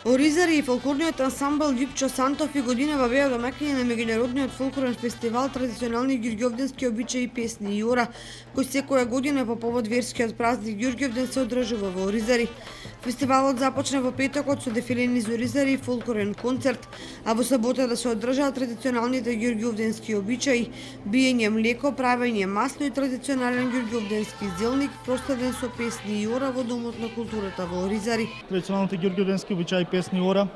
Оризари и фолклорниот ансамбл Липчо Сантов и годинава беа домакини на меѓународниот фолклорен фестивал традиционални ѓурѓовденски обичаи, песни и јора, кој секоја година по повод верскиот празник Ѓурѓовден се одржува во Оризари. Фестивалот започна во петокот со дефиле низ Оризари и фолклорен концерт, а во сабота да се одржаа традиционалните ѓурѓовденски обичаи, биење млеко, правење масло и традиционален ѓурѓовденски зелник, прославен со песни и јора во Домот на културата во Оризари. Традиционалните ѓурѓовденски обичаи, песни и ора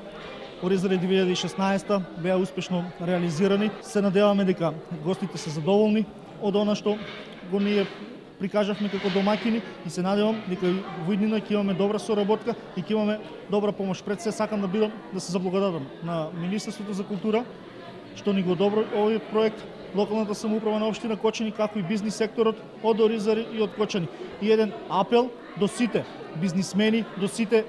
Оризари 2016 беа успешно реализирани. Се надеваме дека гостите се задоволни од она што го ние прикажавме како домакини и се надевам дека во иднина ќе имаме добра соработка и ќе имаме добра помош. Пред се сакам да се заблагодарам на Министерството за култура што ни го одобри овој проект, локалната самоуправа на општина Кочани, како и бизнис секторот од Оризари и од Кочани. И еден апел до сите бизнисмени, до сите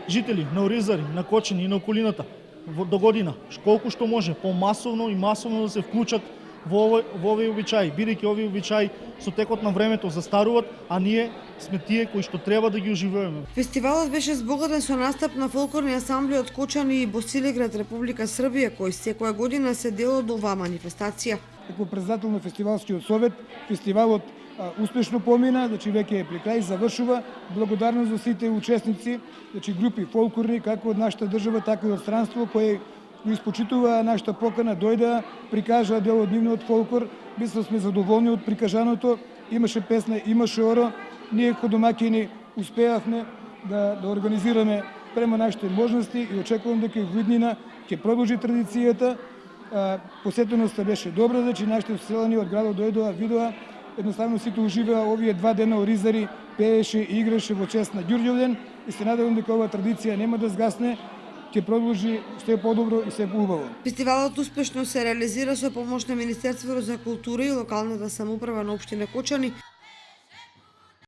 жители на Оризари, на Кочани и на околината до година, колку што може помасовно и масовно да се вклучат во овие обичаи, бидејќи овие обичаи со текот на времето застаруваат, а ние сме тие кои што треба да ги оживуваме. Фестивалот беше збогатен со настап на фолклорни ансамбли од Кочани и Босилеград, Република Србија, кои секоја година се дел од оваа манифестација. Како председател на фестивалскиот совет, фестивалот успешно помина, веќе е при крај, завршува. Благодарност за сите учесници, групи фолклорни, како од нашата држава, така и од странство, кои го испочитува нашата покана, дојда, прикажа дел од нивниот фолклор. Мислам сме задоволни од прикажаното. Имаше песна, имаше оро. Ние како домакини успеавме да организираме према нашите можности и очекувам дека во иднина ќе продолжи традицијата. Посетеноста беше добра, нашите селани од градот дојдоа, видоа. Едноставно сите уживаа овие 2 дена Оризари, пееше и играше во чест на Ѓурѓовден и се надевам дека оваа традиција нема да згасне, ќе продолжи се подобро и се поубаво. Фестивалот успешно се реализира со помош на Министерството за култура и локалната самоуправа на општина Кочани,